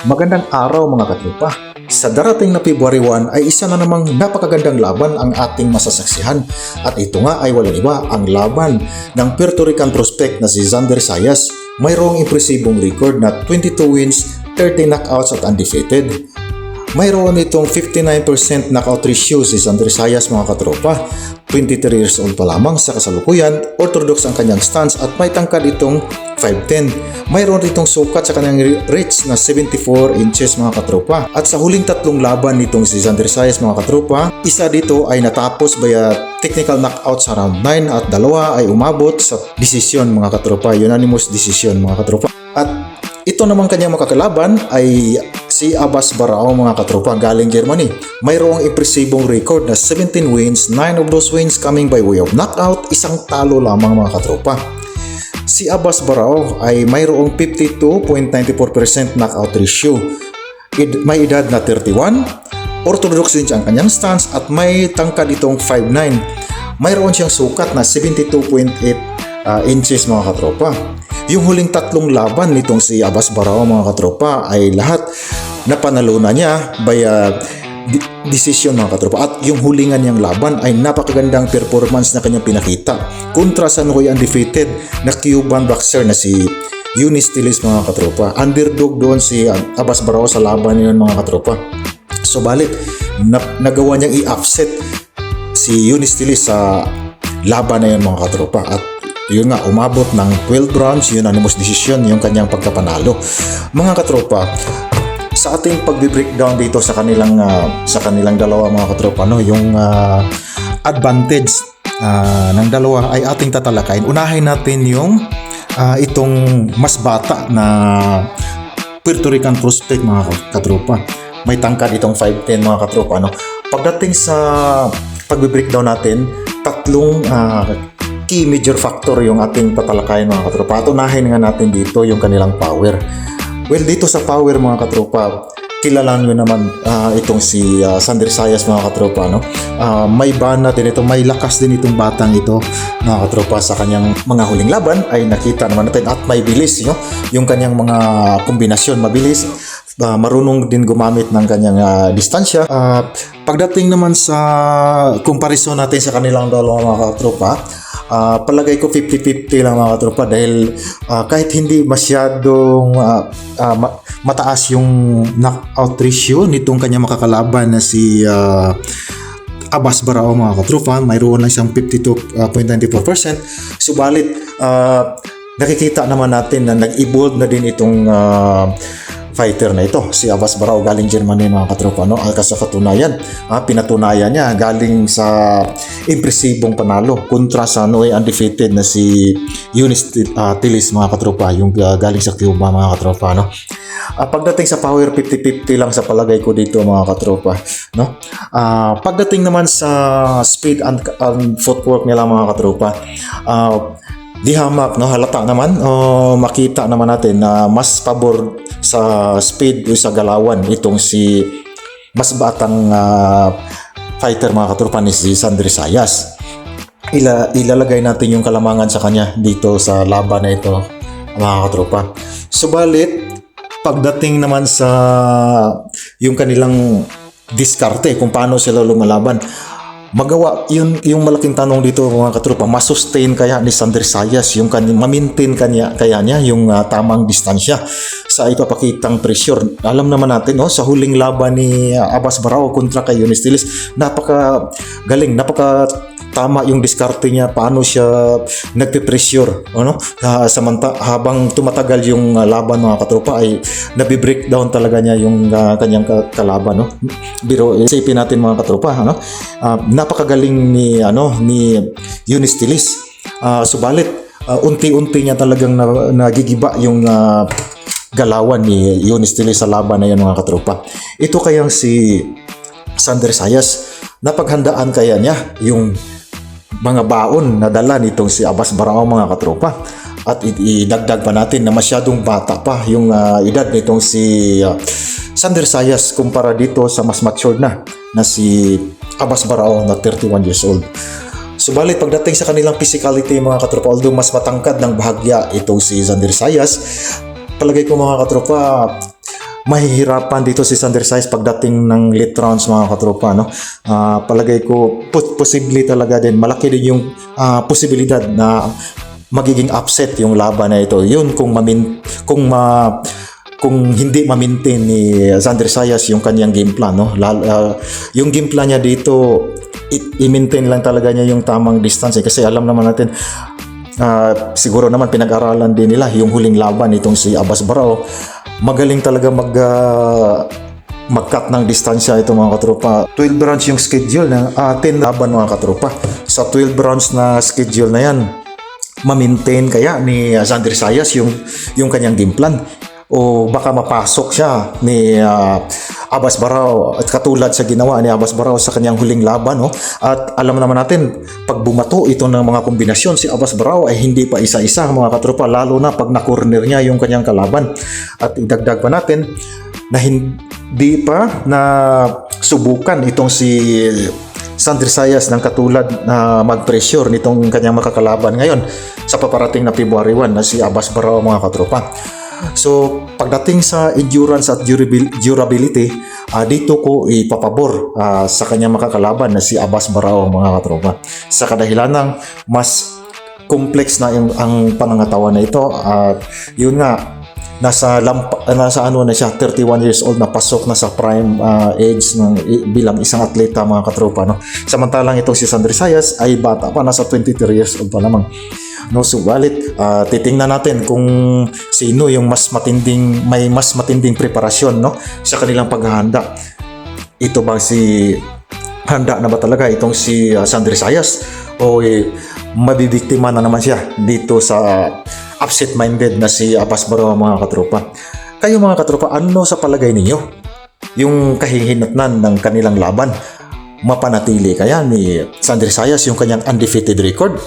Magandang araw mga katropa. Sa darating na February 1 ay isa na namang napakagandang laban ang ating masasaksihan at ito nga ay walang iba ang laban ng Puerto Rican prospect na si Xander Zayas. Mayroong impresibong record na 22 wins, 30 knockouts at undefeated. Mayroon itong 59% knockout ratio si Xander Zayas mga katropa. 23 years old pa lamang sa kasalukuyan, orthodox ang kanyang stance at may tangkad itong 5'10". Mayroon itong sukat sa kanyang reach na 74 inches mga katropa. At sa huling tatlong laban nitong si Xander Zayas mga katropa, isa dito ay natapos via technical knockout sa round 9 at dalawa ay umabot sa desisyon mga katropa, unanimous decision mga katropa. At ito naman kanyang makakalaban ay si Abbas Barao mga katropa galing Germany. Mayroong impresibong record na 17 wins, 9 of those wins coming by way of knockout, isang talo lamang mga katropa. Si Abbas Barao ay mayroong 52.94% knockout ratio. May edad na 31, orthodox din ang kanyang stance at may tangkad itong 5'9". Mayroon siyang sukat na 72.8 inches mga katropa. Yung huling tatlong laban nitong si Abbas Barao mga katropa ay lahat napanalunan niya by decision mga katropa. At yung hulingan niyang laban ay napakagandang performance na kanyang pinakita kontra sa nukoy undefeated na Cuban boxer na si Eunice Tillis mga katropa. Underdog doon si Abbas Barao sa laban niyon mga katropa. Subalit nagawa niyang i-upset si Eunice Tillis sa laban na yun mga katropa. At yun nga, umabot ng 12 rounds, unanimous decision yung kanyang pagkapanalo. Mga katropa, sa ating pagbi-breakdown dito sa kanilang dalawa mga katropa, no, yung advantage ng dalawa ay ating tatalakayin. Unahin natin yung itong mas bata na Puerto Rican prospect mga katropa. May tangkad itong 5'10" mga katropa, no. Pagdating sa pagbi-breakdown natin, tatlong key major factor yung ating tatalakayin mga katropa. At unahin nga natin dito yung kanilang power. Well, dito sa power mga katropa, kilalaan nyo naman itong si Xander Zayas mga katropa, no? May bana din ito, may lakas din itong batang ito mga katropa. Sa kanyang mga huling laban ay nakita naman natin at may bilis, no? Yung kanyang mga kombinasyon mabilis. Marunong din gumamit ng kanyang distansya. Pagdating naman sa comparison natin sa kanilang dalawa mga katropa, palagay ko 50-50 lang mga katropa dahil kahit hindi masyadong mataas yung knockout ratio nitong kanyang makakalaban na si Abbas Barao mga katropa, mayroon lang siyang 52.94%. Subalit nakikita naman natin na nag-evolve na din itong fighter na ito, si Abbas Barao galing Germany mga katropa, no? Sa katunayan, pinatunayan niya galing sa impresibong panalo kontra sa noy undefeated na si Eunice Tillis mga katropa, yung galing sa Cuba mga katropa, no? Pagdating sa power, 50-50 lang sa palagay ko dito mga katropa, no? Pagdating naman sa speed and footwork nila mga katropa, di hamak, no, halata naman, makita naman natin na mas pabor sa speed o sa galawan itong si mas batang fighter mga katropa ni si Xander Zayas. Ilalagay natin yung kalamangan sa kanya dito sa laban na ito mga katropa. Subalit pagdating naman sa yung kanilang diskarte kung paano sila lumalaban, magawa yung malaking tanong dito mga katropa, masustain kaya ni Xander Zayas yung ma-maintain kaya niya yung tamang distansya sa ipapakitang pressure. Alam naman natin, no, sa huling laban ni Abbas Barao kontra kay Eunice Tillis, napaka galing, napaka tama yung diskarte niya, paano siya nagpe-pressure, ano? Habang tumatagal yung laban mga katropa ay nabi-breakdown talaga niya yung kanyang kalaban, no? Pero isipin natin mga katropa, ano? Napakagaling ni Eunice Tillis. Subalit unti-unti niya talagang nagigiba yung galawan ni Eunice Tillis sa laban na yan mga katropa. Ito kayang si Xander Zayas, napaghandaan kaya niya yung mga baon na dala nitong si Abbas Barao mga katropa. At idagdag pa natin na masyadong bata pa yung edad nitong si Xander Zayas kumpara dito sa mas matured na si Abbas Barao na 31 years old. Subalit pagdating sa kanilang physicality mga katropa, although mas matangkad ng bahagya itong si Xander Zayas, palagay ko mga katropa mahihirapan dito si Sander Sayas pagdating ng late rounds mga katropa, no? Palagay ko posible talaga din, malaki din yung posibilidad na magiging upset yung laban na ito. Yun kung hindi ma-maintain ni Sander Sayas yung kanyang game plan, no? Yung game plan niya dito, i-maintain lang talaga niya yung tamang distance, kasi alam naman natin, siguro naman pinag-aralan din nila yung huling laban itong si Abbas Barao. Magaling talaga mag-cut ng distansya ito mga katropa. 12 rounds yung schedule ng 10 laban mga katropa. Sa 12 rounds na schedule na yan, ma-maintain kaya ni Sander Sayas yung kanyang game plan, o baka mapasok siya ni Abbas Barao at katulad sa ginawa ni Abbas Barao sa kanyang huling laban, no? At alam naman natin, pag bumato ito ng mga kombinasyon si Abbas Barao ay hindi pa isa-isa mga katropa, lalo na pag na-corner niya yung kanyang kalaban. At idagdag pa natin na hindi pa na subukan itong si Sander Sayas ng katulad na mag-pressure nitong kanyang makakalaban ngayon sa paparating na February 1 na si Abbas Barao mga katropa. So, pagdating sa endurance at durability, dito ko ipapabor sa kanyang makakalaban na si Abbas Barao mga katropa. Sa kadahilan ng mas complex na ang pangangatawan na ito, yun nga, nasa ano na siya, 31 years old, na pasok na sa prime age bilang isang atleta mga katropa, no? Samantalang itong si Sander Sayas ay bata pa, nasa 23 years old pa lamang. No, subalit titingnan natin kung sino yung may mas matinding preparasyon, no, sa kanilang paghahanda. Ito ba handa na ba talaga itong si Sander Sayas, o mabibiktima na naman siya dito sa upset-minded na si Abbas Barao mga katropa? Kayo mga katropa, ano sa palagay ninyo? Yung kahihinatnan ng kanilang laban, mapanatili kaya ni Sander Sayas yung kanyang undefeated record,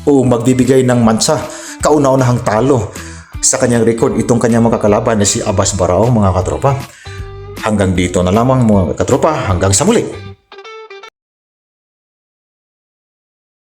o magbibigay ng mansa, kauna-unahang talo sa kanyang record itong kanyang makakalaban na si Abbas Barao mga katropa? Hanggang dito na lamang mga katropa, hanggang sa muli.